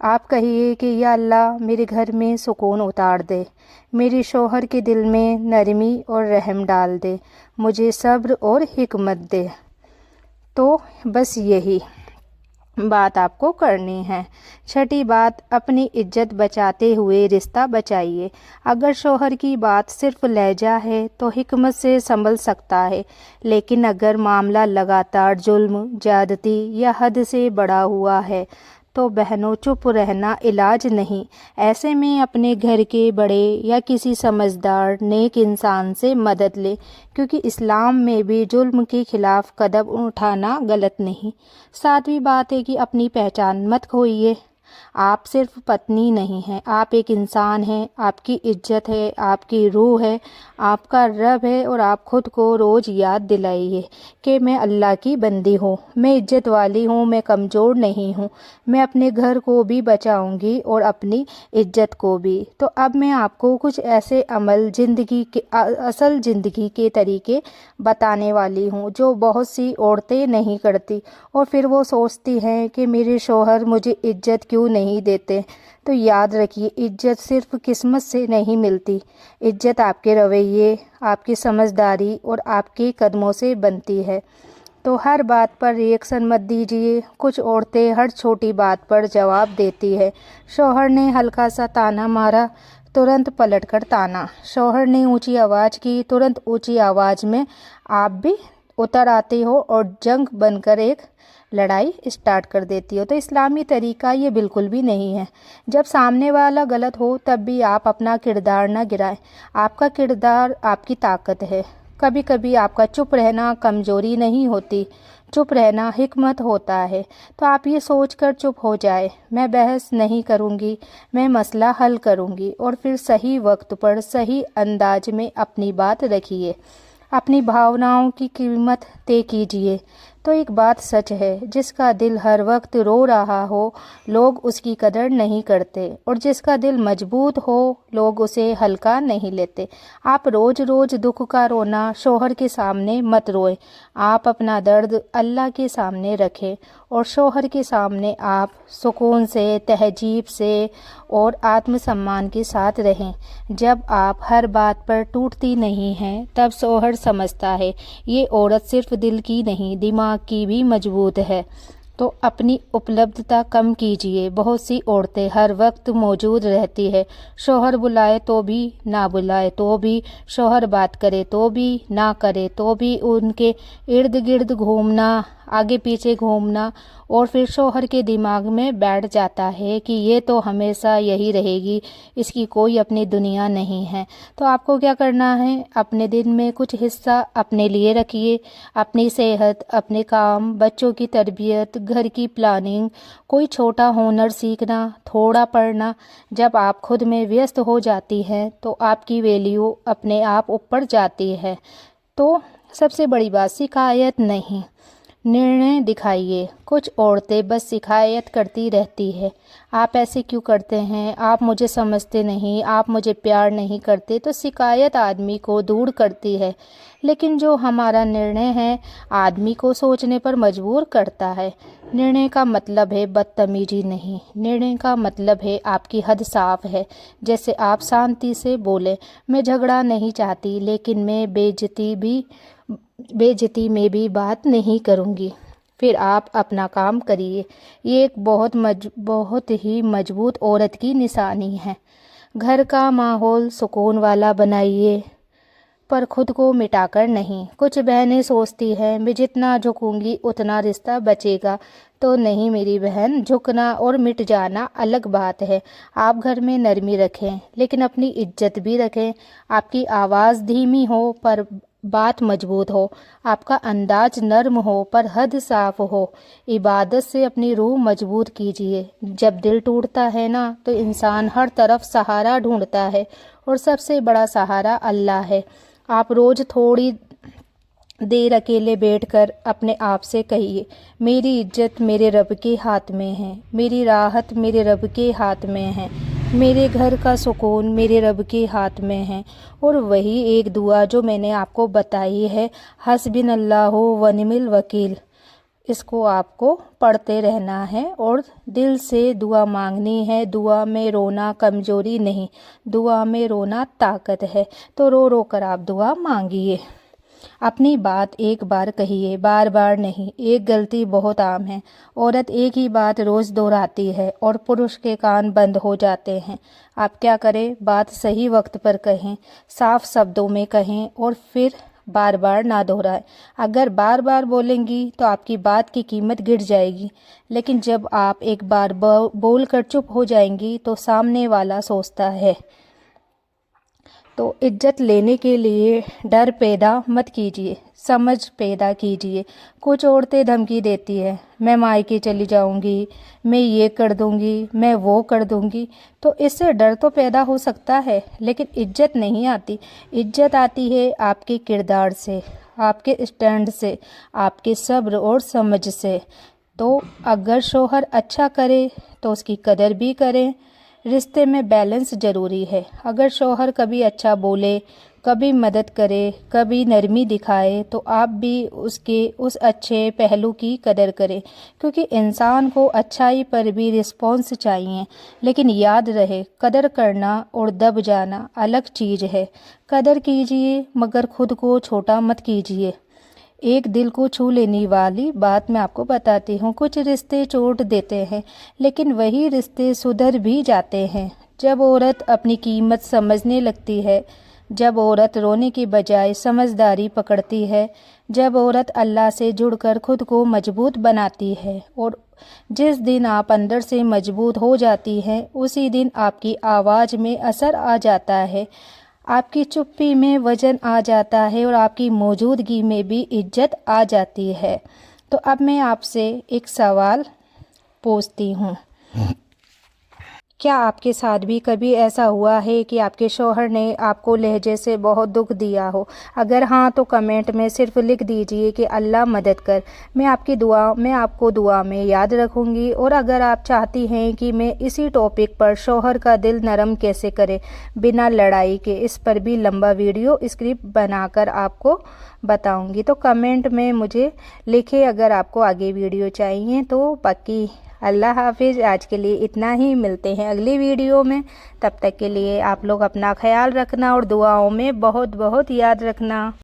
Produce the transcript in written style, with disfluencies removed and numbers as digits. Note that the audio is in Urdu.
آپ کہیے کہ یا اللہ میرے گھر میں سکون اتار دے، میرے شوہر کے دل میں نرمی اور رحم ڈال دے، مجھے صبر اور حکمت دے۔ تو بس یہی بات آپ کو کرنی ہے۔ چھٹی بات، اپنی عزت بچاتے ہوئے رشتہ بچائیے۔ اگر شوہر کی بات صرف لہجہ ہے تو حکمت سے سنبھل سکتا ہے، لیکن اگر معاملہ لگاتار ظلم، زیادتی یا حد سے بڑھا ہوا ہے تو بہنوں چپ رہنا علاج نہیں۔ ایسے میں اپنے گھر کے بڑے یا کسی سمجھدار نیک انسان سے مدد لیں، کیونکہ اسلام میں بھی ظلم کے خلاف قدم اٹھانا غلط نہیں۔ ساتویں بات ہے کہ اپنی پہچان مت کھوئیے۔ آپ صرف پتنی نہیں ہیں، آپ ایک انسان ہیں، آپ کی عزت ہے، آپ کی روح ہے، آپ کا رب ہے، اور آپ خود کو روز یاد دلائیے کہ میں اللہ کی بندی ہوں، میں عزت والی ہوں، میں کمزور نہیں ہوں، میں اپنے گھر کو بھی بچاؤں گی اور اپنی عزت کو بھی۔ تو اب میں آپ کو کچھ ایسے اصل زندگی کے طریقے بتانے والی ہوں جو بہت سی عورتیں نہیں کرتی، اور پھر وہ سوچتی ہیں کہ میرے شوہر مجھے عزت کیوں نہیں دیتے۔ تو یاد رکھیے، عزت صرف قسمت سے نہیں ملتی، عزت آپ کے رویے، آپ کی سمجھداری اور آپ کے قدموں سے بنتی ہے۔ تو ہر بات پر ریئیکشن مت دیجیے۔ کچھ عورتیں ہر چھوٹی بات پر جواب دیتی ہے۔ شوہر نے ہلکا سا تانا مارا، ترنت پلٹ کر تانا۔ شوہر نے اونچی آواز کی، ترنت اونچی آواز میں آپ بھی اتر آتے ہو اور جنگ بن کر ایک لڑائی اسٹارٹ کر دیتی ہو۔ تو اسلامی طریقہ یہ بالکل بھی نہیں ہے۔ جب سامنے والا غلط ہو تب بھی آپ اپنا کردار نہ گرائیں۔ آپ کا کردار آپ کی طاقت ہے۔ کبھی کبھی آپ کا چپ رہنا کمزوری نہیں ہوتی، چپ رہنا حکمت ہوتا ہے۔ تو آپ یہ سوچ کر چپ ہو جائے، میں بحث نہیں کروں گی، میں مسئلہ حل کروں گی، اور پھر صحیح وقت پر صحیح انداز میں اپنی بات رکھیے۔ اپنی بھاوناؤں کی قیمت طے کیجیے۔ تو ایک بات سچ ہے، جس کا دل ہر وقت رو رہا ہو لوگ اس کی قدر نہیں کرتے، اور جس کا دل مضبوط ہو لوگ اسے ہلکا نہیں لیتے۔ آپ روز روز دکھ کا رونا شوہر کے سامنے مت روئیں۔ آپ اپنا درد اللہ کے سامنے رکھیں، اور شوہر کے سامنے آپ سکون سے، تہذیب سے اور آتم سمان کے ساتھ رہیں۔ جب آپ ہر بات پر ٹوٹتی نہیں ہیں تب شوہر سمجھتا ہے یہ عورت صرف دل کی نہیں دماغ کی بھی مضبوط ہے۔ تو اپنی اپلبدھتا کم کیجیے۔ بہت سی عورتیں ہر وقت موجود رہتی ہے، شوہر بلائے تو بھی، نہ بلائے تو بھی، شوہر بات کرے تو بھی، نہ کرے تو بھی، ان کے ارد گرد گھومنا، آگے پیچھے گھومنا، اور پھر شوہر کے دماغ میں بیٹھ جاتا ہے کہ یہ تو ہمیشہ یہی رہے گی، اس کی کوئی اپنی دنیا نہیں ہے۔ تو آپ کو کیا کرنا ہے، اپنے دن میں کچھ حصہ اپنے لیے رکھیے، اپنی صحت، اپنے کام، بچوں کی تربیت، گھر کی پلاننگ، کوئی چھوٹا ہنر سیکھنا، تھوڑا پڑھنا۔ جب آپ خود میں ویست ہو جاتی ہیں تو آپ کی ویلیو اپنے آپ اوپر جاتی ہے۔ تو سب سے بڑی بات، شکایت نہیں، نرنے دکھائیے۔ کچھ عورتیں بس شکایت کرتی رہتی ہے، آپ ایسے کیوں کرتے ہیں، آپ مجھے سمجھتے نہیں، آپ مجھے پیار نہیں کرتے۔ تو شکایت آدمی کو دور کرتی ہے، لیکن جو ہمارا نرنے ہے آدمی کو سوچنے پر مجبور کرتا ہے۔ نرنے کا مطلب ہے بدتمیزی نہیں، نرنے کا مطلب ہے آپ کی حد صاف ہے۔ جیسے آپ شانتی سے بولیں، میں جھگڑا نہیں چاہتی، لیکن میں بے عزتی میں بھی بات نہیں کروں گی۔ پھر آپ اپنا کام کریے۔ یہ ایک بہت ہی مضبوط عورت کی نشانی ہے۔ گھر کا ماحول سکون والا بنائیے، پر خود کو مٹا کر نہیں۔ کچھ بہنیں سوچتی ہیں میں جتنا جھکوں گی اتنا رشتہ بچے گا۔ تو نہیں میری بہن، جھکنا اور مٹ جانا الگ بات ہے۔ آپ گھر میں نرمی رکھیں، لیکن اپنی عزت بھی رکھیں۔ آپ کی آواز دھیمی ہو پر بات مضبوط ہو، آپ کا انداز نرم ہو پر حد صاف ہو۔ عبادت سے اپنی روح مضبوط کیجیے۔ جب دل ٹوٹتا ہے نا تو انسان ہر طرف سہارا ڈھونڈتا ہے، اور سب سے بڑا سہارا اللہ ہے۔ آپ روز تھوڑی دیر اکیلے بیٹھ کر اپنے آپ سے کہیے، میری عزت میرے رب کے ہاتھ میں ہے، میری راحت میرے رب کے ہاتھ میں ہے، میرے گھر کا سکون میرے رب کے ہاتھ میں ہے۔ اور وہی ایک دعا جو میں نے آپ کو بتائی ہے، حسبنا اللہ و نعم الوکیل، اس کو آپ کو پڑھتے رہنا ہے اور دل سے دعا مانگنی ہے۔ دعا میں رونا کمزوری نہیں، دعا میں رونا طاقت ہے، تو رو رو کر آپ دعا مانگیے۔ اپنی بات ایک بار کہیے، بار بار نہیں۔ ایک غلطی بہت عام ہے، عورت ایک ہی بات روز دہراتی ہے اور پرش کے کان بند ہو جاتے ہیں۔ آپ کیا کریں، بات صحیح وقت پر کہیں، صاف شبدوں میں کہیں اور پھر بار بار نہ دہرائیں۔ اگر بار بار بولیں گی تو آپ کی بات کی قیمت گر جائے گی، لیکن جب آپ ایک بار بول کر چپ ہو جائیں گی تو سامنے والا سوچتا ہے۔ تو عزت لینے کے لیے ڈر پیدا مت کیجیے، سمجھ پیدا کیجیے۔ کچھ عورتیں دھمکی دیتی ہے، میں مائکے چلی جاؤں گی، میں یہ کر دوں گی، میں وہ کر دوں گی۔ تو اس سے ڈر تو پیدا ہو سکتا ہے، لیکن عزت نہیں آتی۔ عزت آتی ہے آپ کے کردار سے، آپ کے اسٹینڈ سے، آپ کے صبر اور سمجھ سے۔ تو اگر شوہر اچھا کرے تو اس کی قدر بھی کریں۔ رشتے میں بیلنس ضروری ہے۔ اگر شوہر کبھی اچھا بولے، کبھی مدد کرے، کبھی نرمی دکھائے تو آپ بھی اس کے اس اچھے پہلو کی قدر کریں، کیونکہ انسان کو اچھائی پر بھی رسپانس چاہیے۔ لیکن یاد رہے، قدر کرنا اور دب جانا الگ چیز ہے۔ قدر کیجیے مگر خود کو چھوٹا مت کیجیے۔ ایک دل کو چھو لینے والی بات میں آپ کو بتاتی ہوں۔ کچھ رشتے چوٹ دیتے ہیں، لیکن وہی رشتے سدھر بھی جاتے ہیں جب عورت اپنی قیمت سمجھنے لگتی ہے، جب عورت رونے کی بجائے سمجھداری پکڑتی ہے، جب عورت اللہ سے جڑ کر خود کو مضبوط بناتی ہے۔ اور جس دن آپ اندر سے مضبوط ہو جاتی ہیں، اسی دن آپ کی آواز میں اثر آ جاتا ہے، آپ کی چپی میں وزن آ جاتا ہے اور آپ کی موجودگی میں بھی عزت آ جاتی ہے۔ تو اب میں آپ سے ایک سوال پوچھتی ہوں، کیا آپ کے ساتھ بھی کبھی ایسا ہوا ہے کہ آپ کے شوہر نے آپ کو لہجے سے بہت دکھ دیا ہو؟ اگر ہاں تو کمنٹ میں صرف لکھ دیجئے کہ اللہ مدد کر۔ میں آپ کو دعا میں یاد رکھوں گی۔ اور اگر آپ چاہتی ہیں کہ میں اسی ٹاپک پر شوہر کا دل نرم کیسے کرے بنا لڑائی کے، اس پر بھی لمبا ویڈیو اسکرپٹ بنا کر آپ کو بتاؤں گی، تو کمنٹ میں مجھے لکھیں۔ اگر آپ کو آگے ویڈیو چاہیے تو باقی اللہ حافظ۔ آج کے لیے اتنا ہی، ملتے ہیں اگلی ویڈیو میں۔ تب تک کے لیے آپ لوگ اپنا خیال رکھنا اور دعاؤں میں بہت بہت یاد رکھنا۔